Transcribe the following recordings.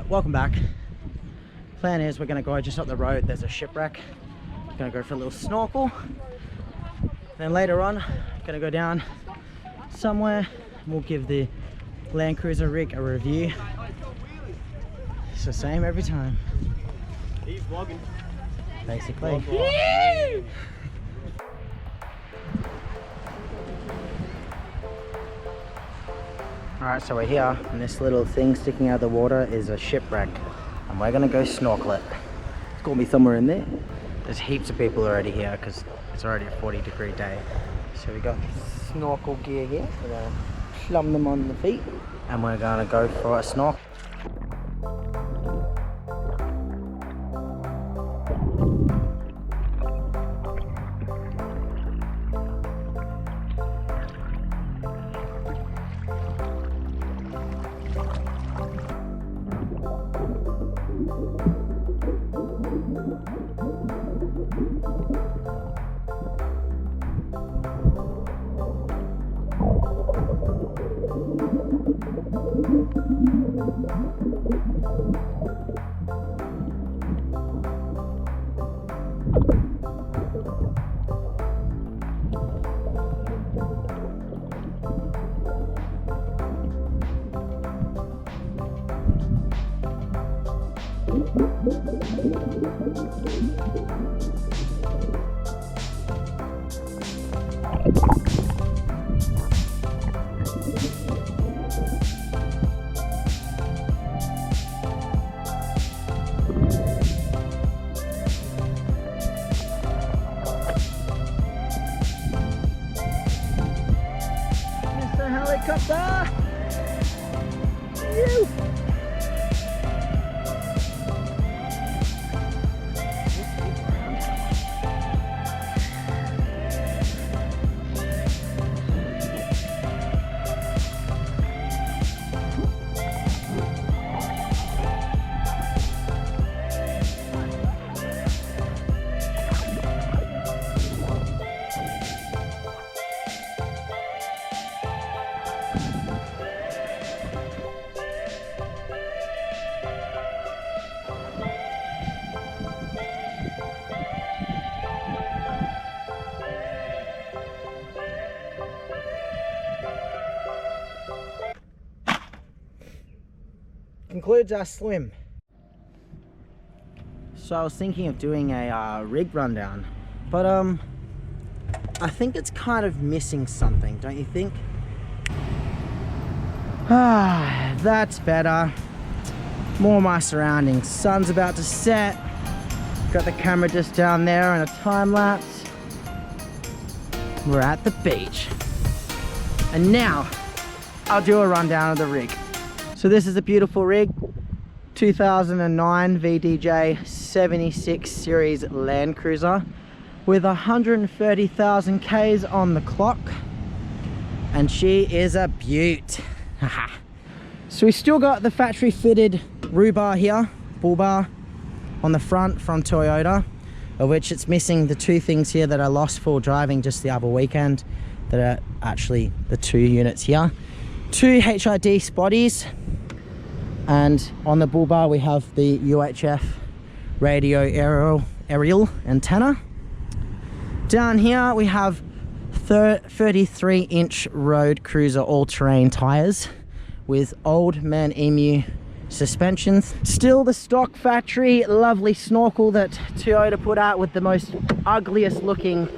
welcome back. Plan is we're gonna go just up the road. There's a shipwreck. Gonna go for a little snorkel. Then later on, gonna go down somewhere. We'll give the LandCruiser rig a review. It's the same every time. He's vlogging. Basically. Alright, so we're here, and this little thing sticking out of the water is a shipwreck. And we're gonna go snorkel it. It's gonna be somewhere in there. There's heaps of people already here because it's already a 40-degree day. So we got snorkel gear here. We're gonna plumb them on the feet. And we're gonna go for a snorkel. Mr. Helicopter! Phew. Concludes our swim. So I was thinking of doing a rig rundown, but I think it's kind of missing something, don't you think? Ah, that's better. More of my surroundings. Sun's about to set. Got the camera just down there and a time lapse. We're at the beach. And now I'll do a rundown of the rig. So this is a beautiful rig, 2009 VDJ 76 series LandCruiser with 130,000 Ks on the clock, and she is a beaut. So we still got the factory fitted roo bar here, bull bar on the front from Toyota, of which it's missing the two things here that I lost for driving just the other weekend, that are actually the two units here. Two HID spotties. And on the bull bar we have the UHF radio aerial antenna. Down here we have 33-inch road cruiser all-terrain tires with old man emu suspensions. Still the stock factory lovely snorkel that Toyota put out with the most ugliest looking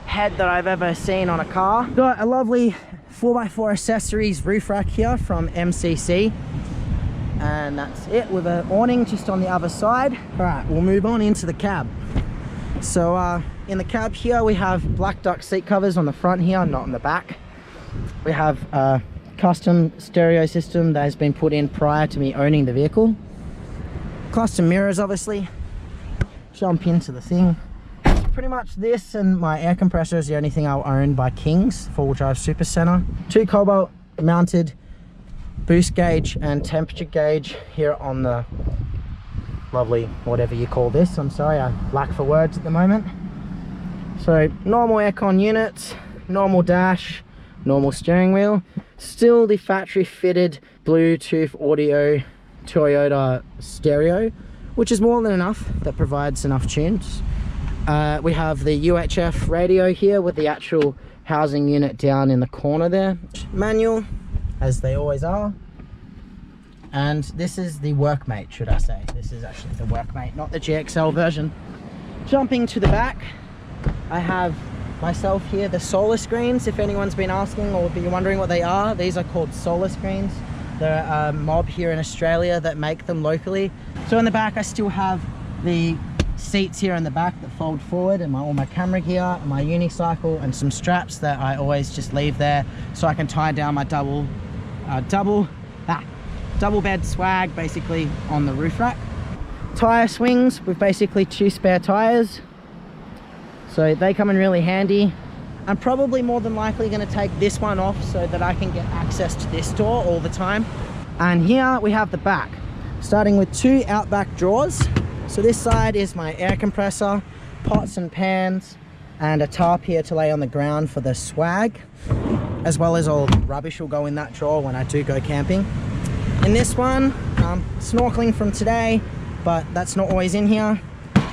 head that I've ever seen on a car. Got a lovely 4x4 accessories roof rack here from MCC. And that's it, with an awning just on the other side. All right, we'll move on into the cab. So in the cab here we have black duck seat covers on the front here, not on the back. We have a custom stereo system that has been put in prior to me owning the vehicle. Custom mirrors, obviously. Jump into the thing. Pretty much this and my air compressor is the only thing I'll own by King's 4-wheel drive super center. Two cobalt mounted boost gauge and temperature gauge here on the lovely, whatever you call this. I'm sorry, I lack for words at the moment. So normal aircon units, normal dash, normal steering wheel. Still the factory fitted Bluetooth audio Toyota stereo, which is more than enough. That provides enough tunes. We have the UHF radio here with the actual housing unit down in the corner there. Manual, as they always are. And this is the Workmate, should I say. This is actually the Workmate, not the GXL version. Jumping to the back, I have myself here, the solar screens. If anyone's been asking or be wondering what they are, these are called solar screens. They're a mob here in Australia that make them locally. So in the back, I still have the seats here in the back that fold forward, and all my camera gear and my unicycle and some straps that I always just leave there so I can tie down my double bed swag basically on the roof rack. Tire swings with basically 2 spare tires, so they come in really handy. I'm probably more than likely going to take this one off so that I can get access to this door all the time. And here we have the back, starting with 2 outback drawers. So this side is my air compressor, pots and pans, and a tarp here to lay on the ground for the swag, as well as all rubbish will go in that drawer when I do go camping. In this one, snorkeling from today, but that's not always in here.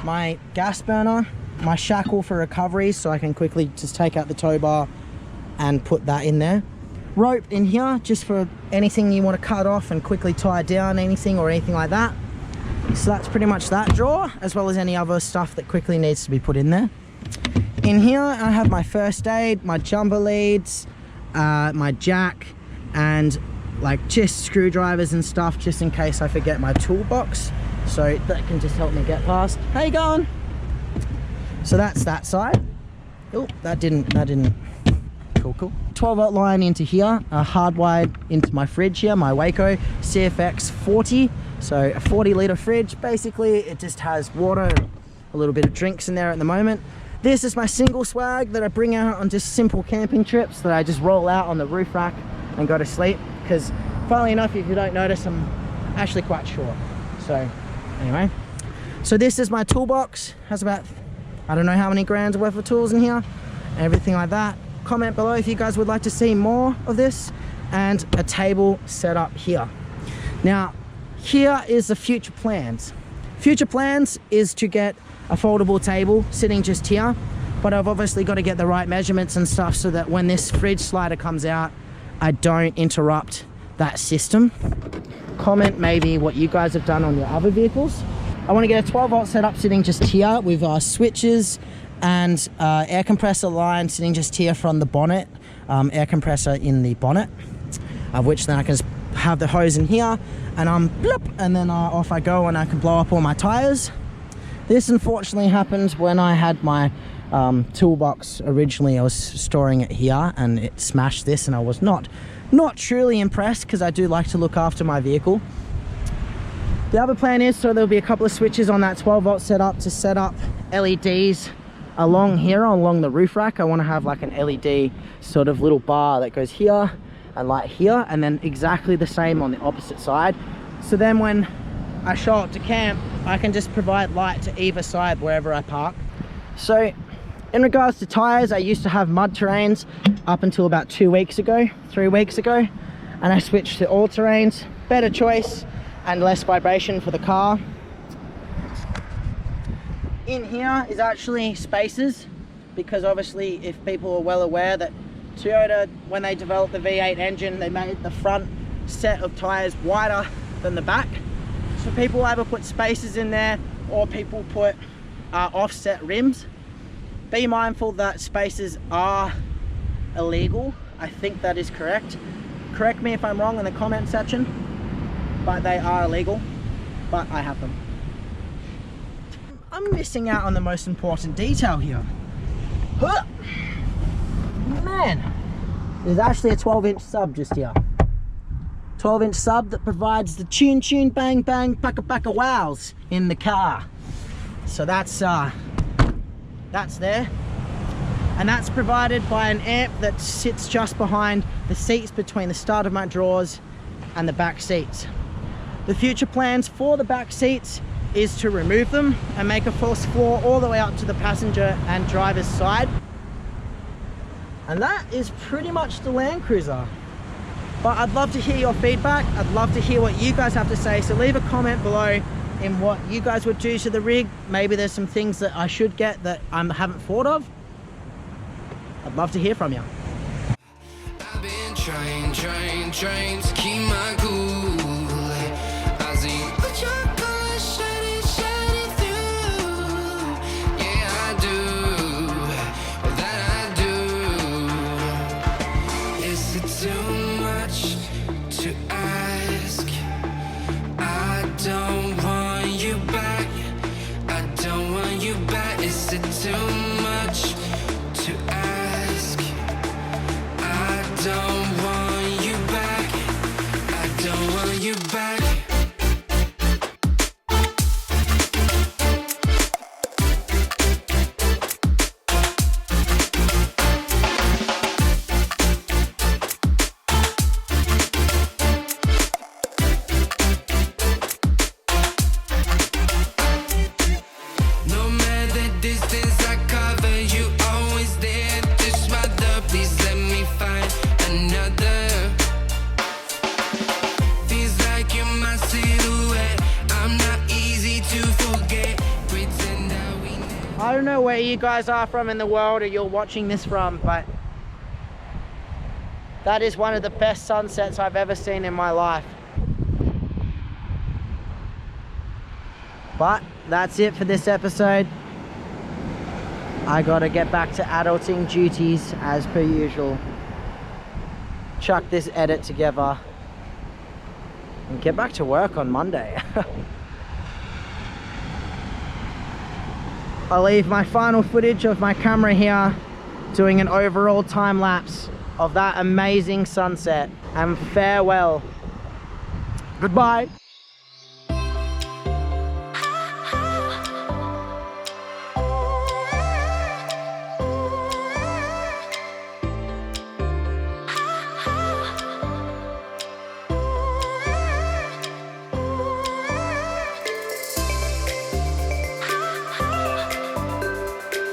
My gas burner, my shackle for recovery, so I can quickly just take out the tow bar and put that in there. Rope in here, just for anything you want to cut off and quickly tie down anything or anything like that. So that's pretty much that drawer, as well as any other stuff that quickly needs to be put in there. In here, I have my first aid, my jumper leads, my jack, and like just screwdrivers and stuff, just in case I forget my toolbox. So that can just help me get past. How you going? So that's that side. Oh, that didn't. Cool. 12-volt line into here, hardwired into my fridge here, my Waco CFX 40. So a 40-litre fridge. Basically, it just has water and a little bit of drinks in there at the moment. This is my single swag that I bring out on just simple camping trips that I just roll out on the roof rack and go to sleep. Because, funnily enough, if you don't notice, I'm actually quite short. So, anyway. So this is my toolbox. Has about, I don't know how many grams worth of tools in here. Everything like that. Comment below if you guys would like to see more of this. And a table set up here. Now, here is the future plans. Future plans is to get a foldable table sitting just here, but I've obviously got to get the right measurements and stuff so that when this fridge slider comes out, I don't interrupt that system. Comment maybe what you guys have done on your other vehicles. I want to get a 12-volt setup sitting just here with switches and air compressor line sitting just here from the bonnet, air compressor in the bonnet, of which then I can have the hose in here, and bloop, and then off I go, and I can blow up all my tires. This unfortunately happened when I had my toolbox originally. I was storing it here and it smashed this, and I was not truly impressed, because I do like to look after my vehicle. The other plan is, so there'll be a couple of switches on that 12-volt setup to set up LEDs along here, along the roof rack. I want to have like an LED sort of little bar that goes here and light here, and then exactly the same on the opposite side. So then when I show up to camp, I can just provide light to either side wherever I park. So in regards to tires, I used to have mud terrains up until about 3 weeks ago, and I switched to all terrains. Better choice and less vibration for the car. In here is actually spacers, because obviously, if people are well aware that Toyota, when they developed the V8 engine, they made the front set of tires wider than the back. So people either put spacers in there, or people put offset rims. Be mindful that spacers are illegal. I think that is correct. Correct me if I'm wrong in the comment section, but they are illegal, but I have them. I'm missing out on the most important detail here. Man, there's actually a 12-inch sub just here. 12-inch sub that provides the tune bang bang paka wows in the car. So that's there, and that's provided by an amp that sits just behind the seats between the start of my drawers and the back seats. The future plans for the back seats is to remove them and make a false floor all the way up to the passenger and driver's side. And that is pretty much the LandCruiser. But I'd love to hear your feedback. I'd love to hear what you guys have to say. So leave a comment below in what you guys would do to the rig. Maybe there's some things that I should get that I haven't thought of. I'd love to hear from you. I've been trying to keep my cool. Aussie, but your colors shining through. Yeah, I do. That I do. Is it too much to ask? I don't want you back. I don't want you back. Is it too much to ask? I don't want you back. I don't want you back. No matter distance I cover, you always there. This mother, please let me find another. Feels like you're my silhouette. I'm not easy to forget. Pretend that we never. I don't know where you guys are from in the world or you're watching this from, but that is one of the best sunsets I've ever seen in my life. But that's it for this episode. I gotta get back to adulting duties as per usual. Chuck this edit together and get back to work on Monday. I'll leave my final footage of my camera here doing an overall time lapse of that amazing sunset, and farewell. Goodbye.